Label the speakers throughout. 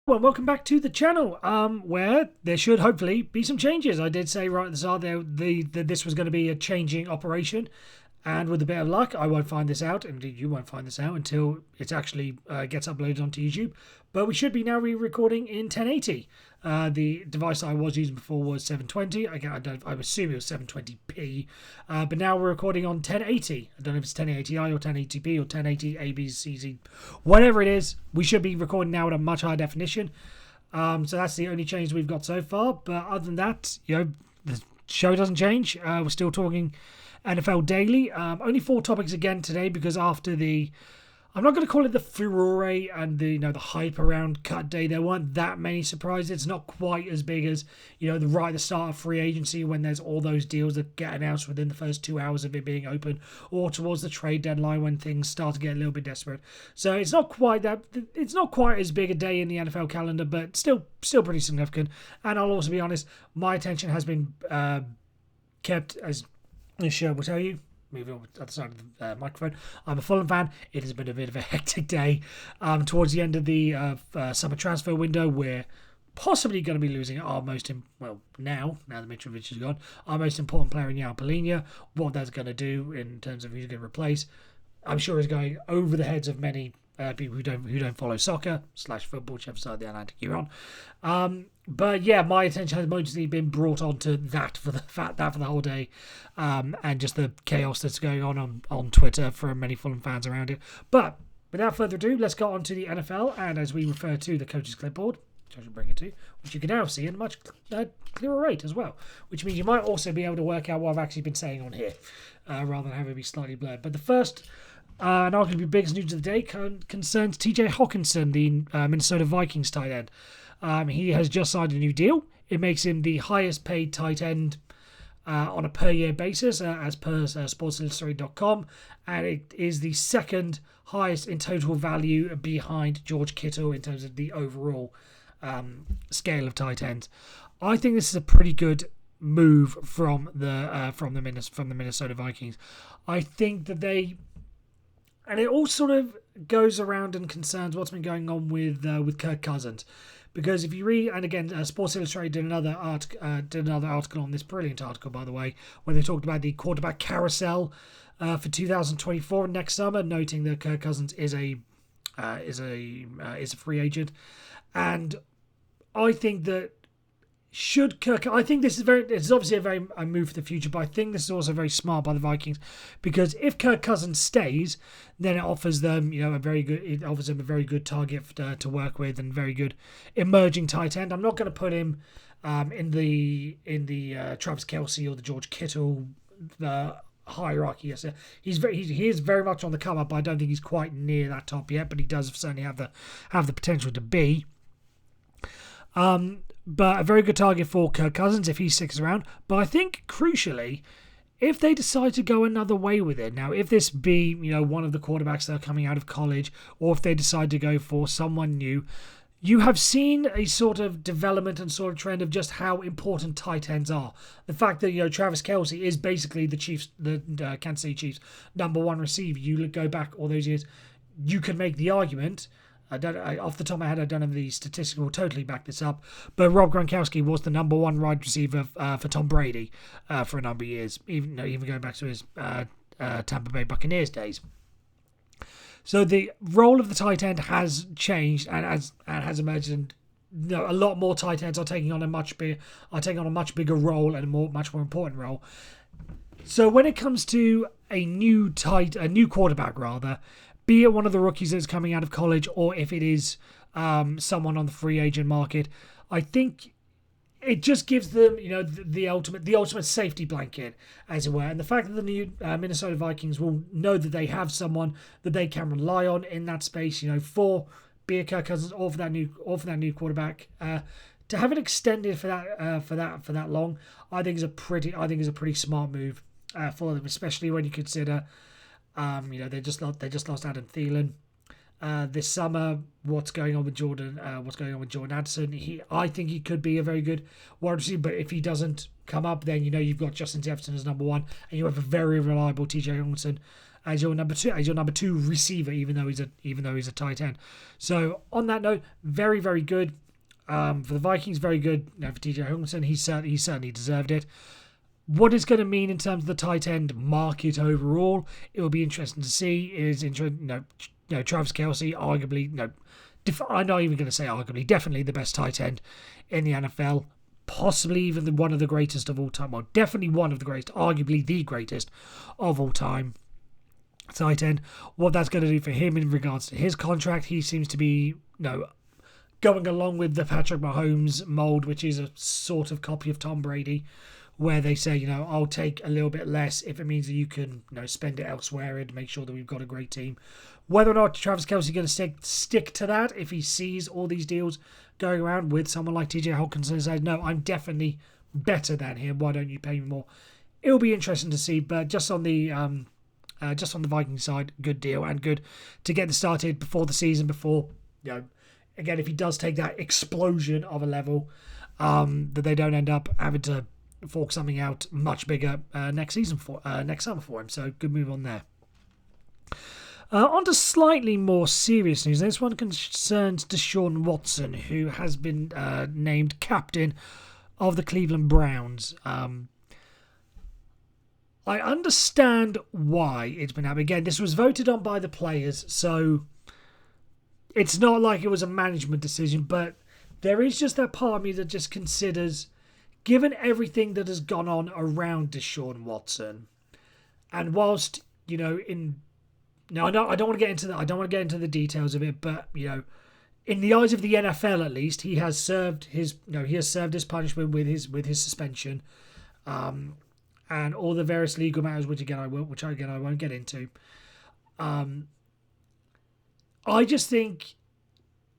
Speaker 1: Well, welcome back to the channel, where there should hopefully be some changes. I did say right at the start that this was going to be a changing operation, and with a bit of luck, I won't find this out. Indeed, you won't find this out until it actually gets uploaded onto YouTube. But we should be now re-recording in 1080. The device I was using before was 720. Again, I assume it was 720p. But now we're recording on 1080. I don't know if it's 1080i or 1080p or 1080 ABCZ. Whatever it is, we should be recording now at a much higher definition. So that's the only change we've got so far. But other than that, the show doesn't change. We're still talking NFL Daily. Only 4 topics again today because after I'm not going to call it the furore and the hype around cut day. There weren't that many surprises. It's not quite as big as right at the start of free agency when there's all those deals that get announced within the first 2 hours of it being open, or towards the trade deadline when things start to get a little bit desperate. So it's not quite that. It's not quite as big a day in the NFL calendar, but still pretty significant. And I'll also be honest, my attention has been kept, as this show will tell you, moving on to the other side of the microphone. I'm a Fulham fan. It has been a bit of a hectic day. Towards the end of the summer transfer window, we're possibly going to be losing our now that Mitrovic is gone, our most important player in João Palhinha. What that's going to do in terms of who's going to replace, I'm sure is going over the heads of many people who don't follow soccer / football, whichever side of the Atlantic you're on. But yeah, my attention has mostly been brought onto that for the whole day, and just the chaos that's going on Twitter for many Fulham fans around it. But without further ado, let's go on to the NFL, and as we refer to the coach's clipboard, which I should bring it to, which you can now see in a much clearer rate as well, which means you might also be able to work out what I've actually been saying on here, rather than having it be slightly blurred. But the first and arguably biggest news of the day concerns TJ Hockenson, the Minnesota Vikings tight end. He has just signed a new deal. It makes him the highest paid tight end on a per year basis, as per SportsIllustrated.com, and it is the second highest in total value behind George Kittle in terms of the overall scale of tight ends. I think this is a pretty good move from the Minnesota Vikings. I think that and it all sort of goes around and concerns what's been going on with Kirk Cousins. Because if you read, and again, Sports Illustrated did another article on this, brilliant article by the way, where they talked about the quarterback carousel for 2024 and next summer, noting that Kirk Cousins is a free agent, and I think that I think this is it's obviously a move for the future, but I think this is also very smart by the Vikings, because if Kirk Cousins stays, then it offers them, a very good target to work with and very good emerging tight end. I'm not going to put him in the Travis Kelce or the George Kittle hierarchy. Yes, he is very much on the come up. I don't think he's quite near that top yet, but he does certainly have the potential to be. But a very good target for Kirk Cousins if he sticks around. But I think, crucially, if they decide to go another way with it, now if this be one of the quarterbacks that are coming out of college, or if they decide to go for someone new, you have seen a sort of development and sort of trend of just how important tight ends are. The fact that Travis Kelce is basically the Kansas City Chiefs' number one receiver. You go back all those years, you can make the argument. Off the top of my head, I don't have the statistics will totally back this up, but Rob Gronkowski was the number one wide receiver for Tom Brady for a number of years, even going back to his Tampa Bay Buccaneers days. So the role of the tight end has changed and has emerged, and a lot more tight ends are taking on a much bigger role and a much more important role. So when it comes to a new quarterback rather, be it one of the rookies that's coming out of college, or if it is someone on the free agent market, I think it just gives them, the ultimate safety blanket, as it were. And the fact that the new Minnesota Vikings will know that they have someone that they can rely on in that space, for be it Kirk Cousins or for that new quarterback, to have it extended for that long, I think is a pretty smart move for them, especially when you consider. They just lost Adam Thielen this summer. What's going on with Jordan Addison? I think he could be a very good wide receiver, but if he doesn't come up, then you've got Justin Jefferson as number one, and you have a very reliable TJ Hockenson as your number two receiver, even though he's a tight end. So on that note, very, very good for the Vikings. Very good for TJ Hockenson. He certainly deserved it. What it's going to mean in terms of the tight end market overall, it will be interesting to see. Travis Kelce, arguably, I'm not even going to say arguably, definitely the best tight end in the NFL. Possibly even one of the greatest of all time. Well, definitely one of the greatest, arguably the greatest of all time tight end. What that's going to do for him in regards to his contract, he seems to be, going along with the Patrick Mahomes mold, which is a sort of copy of Tom Brady, where they say, I'll take a little bit less if it means that you can, spend it elsewhere and make sure that we've got a great team. Whether or not Travis Kelce is going to stick to that, if he sees all these deals going around with someone like TJ Hockenson and says, no, I'm definitely better than him, why don't you pay me more? It'll be interesting to see, but just on the Viking side, good deal and good to get this started before the season, again, if he does take that explosion of a level, that they don't end up having to fork something out much bigger next summer for him. So good move on there. On to slightly more serious news. This one concerns Deshaun Watson, who has been named captain of the Cleveland Browns. I understand why it's been happening. Again, this was voted on by the players, so it's not like it was a management decision, but there is just that part of me that just considers, given everything that has gone on around Deshaun Watson, and whilst, I don't want to get into that. I don't want to get into the details of it, but in the eyes of the NFL, at least, he has served his punishment with his suspension, and all the various legal matters, which I won't get into. I just think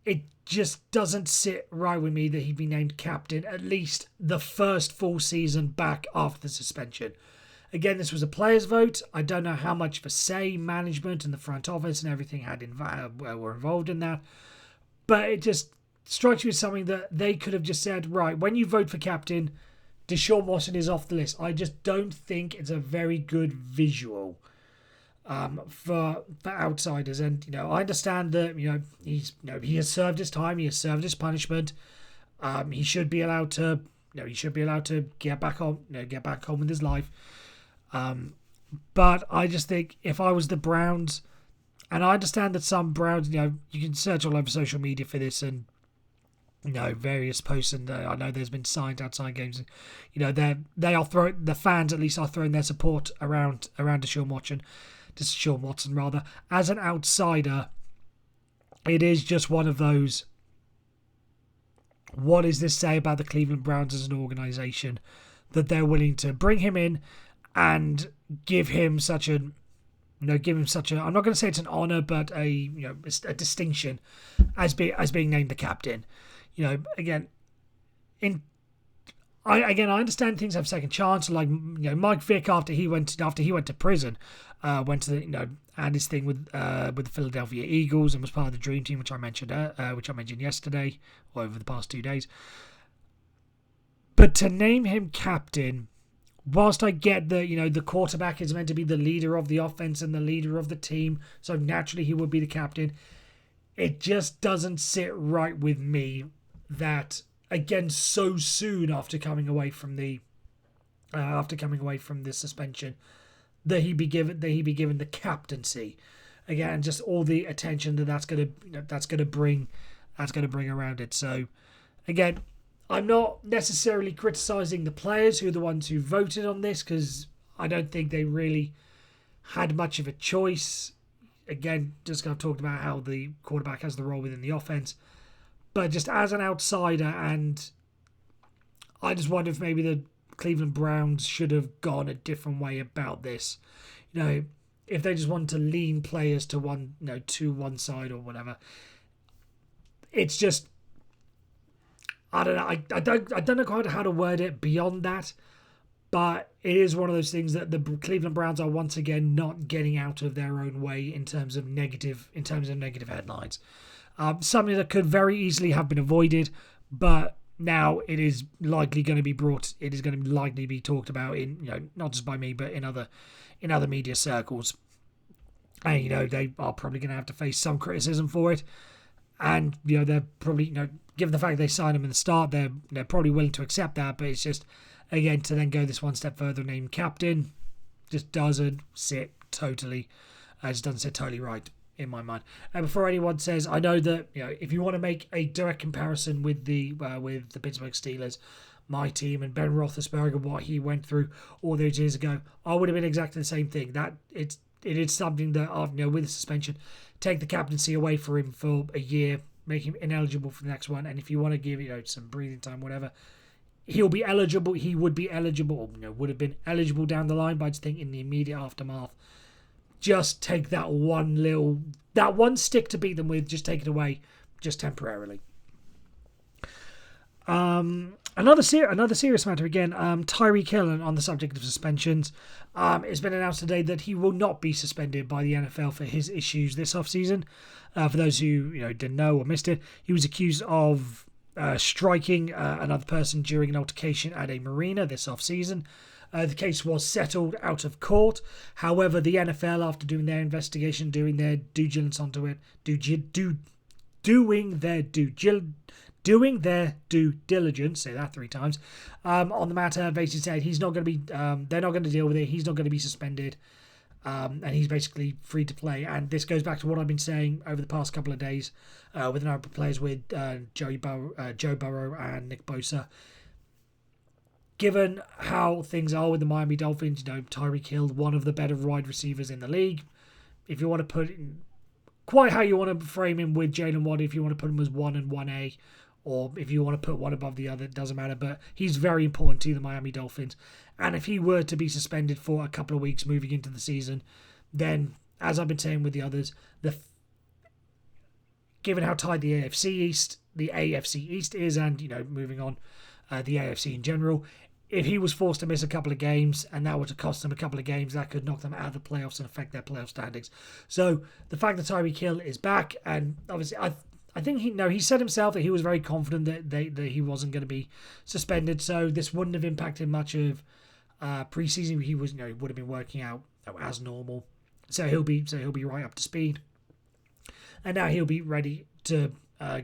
Speaker 1: it just doesn't sit right with me that he'd be named captain at least the first full season back after the suspension. Again, this was a players' vote. I don't know how much of a say management and the front office and everything were involved in that. But it just strikes me as something that they could have just said, right, when you vote for captain, Deshaun Watson is off the list. I just don't think it's a very good visual for outsiders. And, I understand that, he has served his time. He has served his punishment. He should be allowed to, get back on with his life. But I just think if I was the Browns, and I understand that some Browns, you can search all over social media for this and, various posts, and I know there's been signs outside games. They are throwing, the fans at least are throwing their support around Deshaun Watson rather. As an outsider, it is just one of those. What does this say about the Cleveland Browns as an organization that they're willing to bring him in and give him such a, I'm not going to say it's an honor, but a distinction as being named the captain. I understand things have second chance. Like, Mike Vick after he went to prison, went to the, and his thing with the Philadelphia Eagles and was part of the Dream Team, which I mentioned yesterday or over the past 2 days. But to name him captain, whilst I get that, the quarterback is meant to be the leader of the offense and the leader of the team, so naturally he would be the captain, it just doesn't sit right with me that, again, so soon after coming away from the suspension, that he be given the captaincy. Again, just all the attention that's gonna bring around it. So, again, I'm not necessarily criticising the players who are the ones who voted on this, because I don't think they really had much of a choice. Again, just kind of talked about how the quarterback has the role within the offense. But just as an outsider, and I just wonder if maybe the Cleveland Browns should have gone a different way about this. If they just wanted to lean players to one side or whatever. It's just, I don't know. I don't know quite how to word it beyond that, but it is one of those things that the Cleveland Browns are once again not getting out of their own way in terms of negative headlines. Something that could very easily have been avoided, but now it is likely going to be brought. It is going to likely be talked about in, not just by me, but in other media circles. And, they are probably going to have to face some criticism for it. And, they're probably, given the fact they signed him in the start, they're probably willing to accept that. But it's just, again, to then go this one step further and name captain just doesn't sit totally right in my mind. And before anyone says, I know that, if you want to make a direct comparison with the Pittsburgh Steelers, my team, and Ben Roethlisberger, what he went through all those years ago, I would have been exactly the same thing. That it is something that, with the suspension, take the captaincy away for him for a year, make him ineligible for the next one, and if you want to give some breathing time, whatever, he'll be eligible. He would be eligible, would have been eligible down the line. But I just think in the immediate aftermath, just take that one stick to beat them with. Just take it away, just temporarily. Another serious matter again. Tyreek Hill, on the subject of suspensions, it's been announced today that he will not be suspended by the NFL for his issues this offseason. For those who didn't know or missed it, he was accused of striking another person during an altercation at a marina this offseason. The case was settled out of court. However, the NFL, after doing their investigation, doing their due diligence onto it, doing their due diligence, say that 3 times, on the matter, basically said he's not going to be, they're not going to deal with it, he's not going to be suspended, and he's basically free to play. And this goes back to what I've been saying over the past couple of days with a number of players, with Joe Burrow and Nick Bosa. Given how things are with the Miami Dolphins, Tyreek Hill, one of the better wide receivers in the league. If you want to put in quite how you want to frame him with Jalen Watt, if you want to put him as 1 and 1A, or if you want to put one above the other, it doesn't matter. But he's very important to the Miami Dolphins. And if he were to be suspended for a couple of weeks moving into the season, then, as I've been saying with the others, given how tight the AFC East is, and, moving on, the AFC in general, if he was forced to miss a couple of games and that were to cost them a couple of games, that could knock them out of the playoffs and affect their playoff standings. So the fact that Tyreek Hill is back, and obviously I think he said himself that he was very confident that he wasn't going to be suspended, so this wouldn't have impacted much of preseason. He was he would have been working out as normal, so he'll be right up to speed, and now he'll be ready to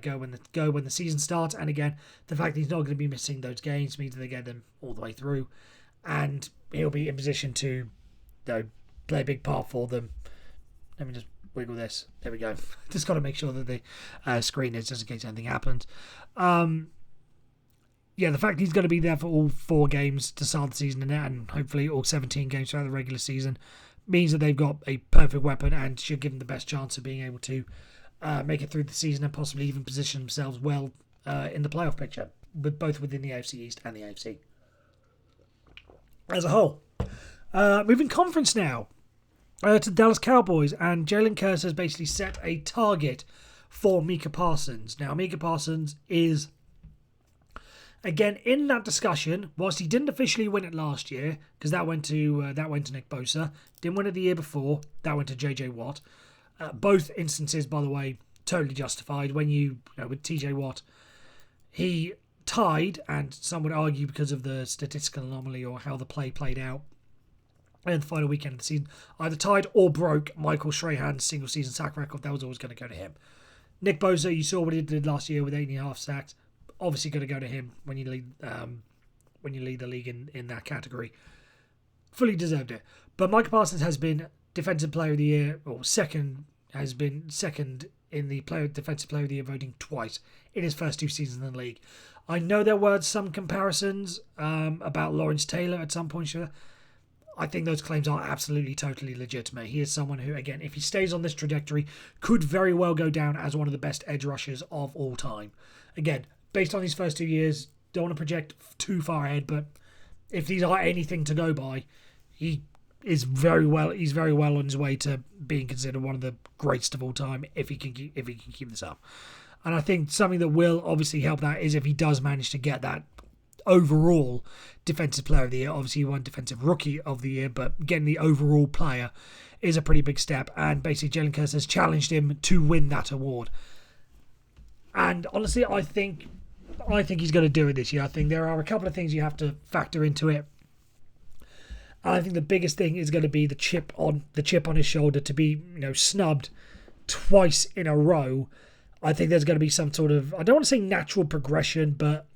Speaker 1: go when the season starts. And again, the fact that he's not going to be missing those games means that they get them all the way through, and he'll be in position to play a big part for them. Let me just wiggle this. There we go. Just got to make sure that the screen is, just in case anything happens. The fact he's going to be there for all 4 games to start the season and hopefully all 17 games throughout the regular season means that they've got a perfect weapon and should give them the best chance of being able to make it through the season and possibly even position themselves well in the playoff picture, both within the AFC East and the AFC as a whole. Moving conference now to the Dallas Cowboys, and Jalen Hurts has basically set a target for Micah Parsons. Now, Micah Parsons is, again, in that discussion, whilst he didn't officially win it last year, because that went to Nick Bosa, didn't win it the year before, that went to J.J. Watt. Both instances, by the way, totally justified. When with T.J. Watt, he tied, and some would argue because of the statistical anomaly or how the play played out in the final weekend of the season, either tied or broke Michael Strahan's single-season sack record. That was always going to go to him. Nick Bosa, you saw what he did last year with 8.5 sacks. Obviously going to go to him when you lead the league in that category. Fully deserved it. But Micah Parsons has been Defensive Player of the Year, or has been second in the Defensive Player of the Year voting twice in his first 2 seasons in the league. I know there were some comparisons about Lawrence Taylor at some point. I think those claims are absolutely, totally legitimate. He is someone who, again, if he stays on this trajectory, could very well go down as one of the best edge rushers of all time. Again, based on these first 2 years, don't want to project too far ahead, but if these are anything to go by, he's very well on his way to being considered one of the greatest of all time if he can keep this up. And I think something that will obviously help that is if he does manage to get that overall Defensive Player of the Year. Obviously, he won Defensive Rookie of the Year, but getting the overall player is a pretty big step. And basically, Jalen Hurts has challenged him to win that award. And honestly, I think he's going to do it this year. I think there are a couple of things you have to factor into it. And I think the biggest thing is going to be the chip on his shoulder to be snubbed twice in a row. I think there's going to be some sort of, I don't want to say natural progression, but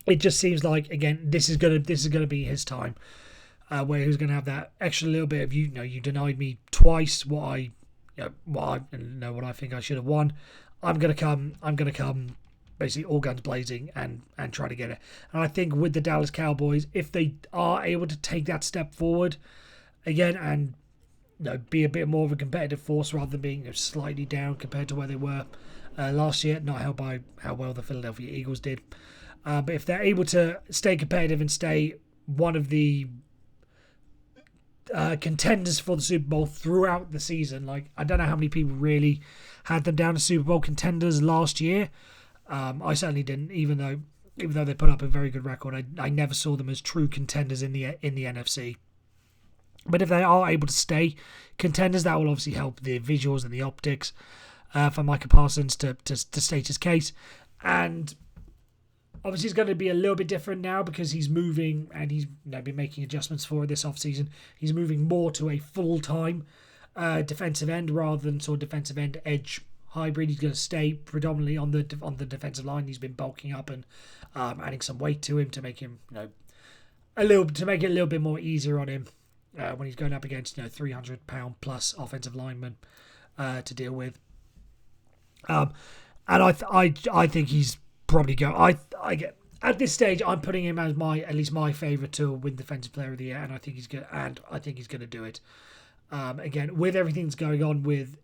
Speaker 1: it just seems like, again, this is going to be his time, where he's going to have that extra little bit of you denied me twice what I think I should have won. I'm going to come basically all guns blazing and try to get it. And I think with the Dallas Cowboys, if they are able to take that step forward again and be a bit more of a competitive force rather than being slightly down compared to where they were last year, not helped by how well the Philadelphia Eagles did. But if they're able to stay competitive and stay one of the contenders for the Super Bowl throughout the season, like I don't know how many people really had them down as Super Bowl contenders last year. I certainly didn't, even though they put up a very good record. I never saw them as true contenders in the NFC. But if they are able to stay contenders, that will obviously help the visuals and the optics for Micah Parsons to state his case. And obviously it's going to be a little bit different now because he's moving and he's been making adjustments for it this offseason. He's moving more to a full-time defensive end rather than sort of defensive end edge hybrid. He's going to stay predominantly on the defensive line. He's been bulking up and adding some weight to him to make him make it a little bit more easier on him when he's going up against 300-pound plus offensive linemen to deal with. And I think he's probably go. I get at this stage. I'm putting him as at least my favourite to win Defensive Player of the Year, and I think he's good. And I think he's going to do it. Again, with everything that's going on with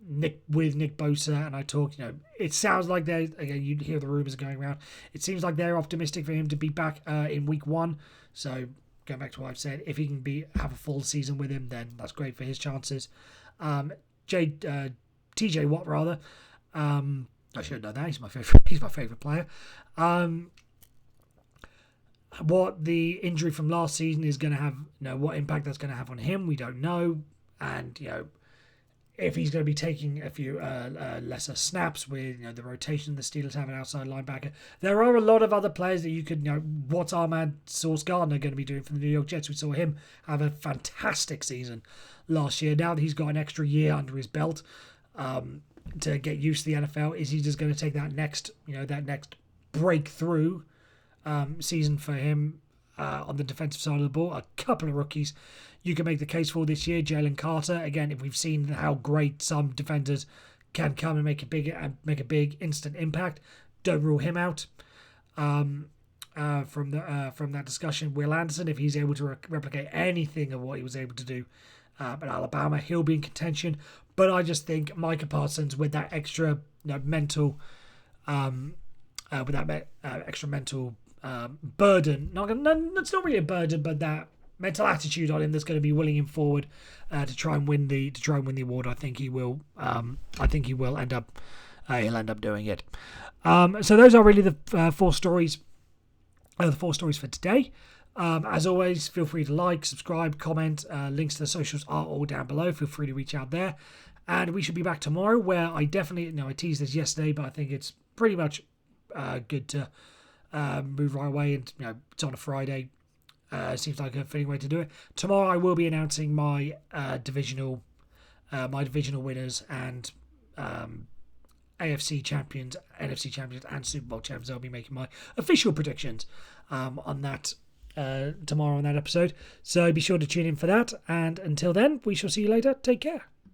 Speaker 1: Nick Bosa, and I talk. It sounds like you hear the rumours going around. It seems like they're optimistic for him to be back in week 1. So going back to what I've said, if he can have a full season with him, then that's great for his chances. TJ Watt rather. I should know that. He's my favorite player. What the injury from last season is going to have, what impact that's going to have on him, we don't know. And if he's going to be taking a few lesser snaps with the rotation the Steelers have an outside linebacker, there are a lot of other players that you could what's our man Sauce Gardner going to be doing for the New York Jets? We saw him have a fantastic season last year. Now that he's got an extra year under his belt, to get used to the NFL, is he just going to take that next breakthrough season for him on the defensive side of the ball? A couple of rookies you can make the case for this year. Jalen Carter, again, if we've seen how great some defenders can come and make a big instant impact, don't rule him out from that discussion. Will Anderson, if he's able to replicate anything of what he was able to do at Alabama, he'll be in contention. But I just think Micah Parsons, with that extra mental, burden, it's not really a burden, but that mental attitude on him that's going to be willing him forward to try and win the award. I think he will. He'll end up doing it. So those are really the 4 stories. The 4 stories for today. As always, feel free to like, subscribe, comment. Links to the socials are all down below. Feel free to reach out there. And we should be back tomorrow, where I definitely, I teased this yesterday, but I think it's pretty much good to move right away. And it's on a Friday. Seems like a fitting way to do it. Tomorrow I will be announcing my divisional winners and AFC champions, NFC champions, and Super Bowl champions. I'll be making my official predictions on that tomorrow on that episode. So be sure to tune in for that. And until then, we shall see you later. Take care.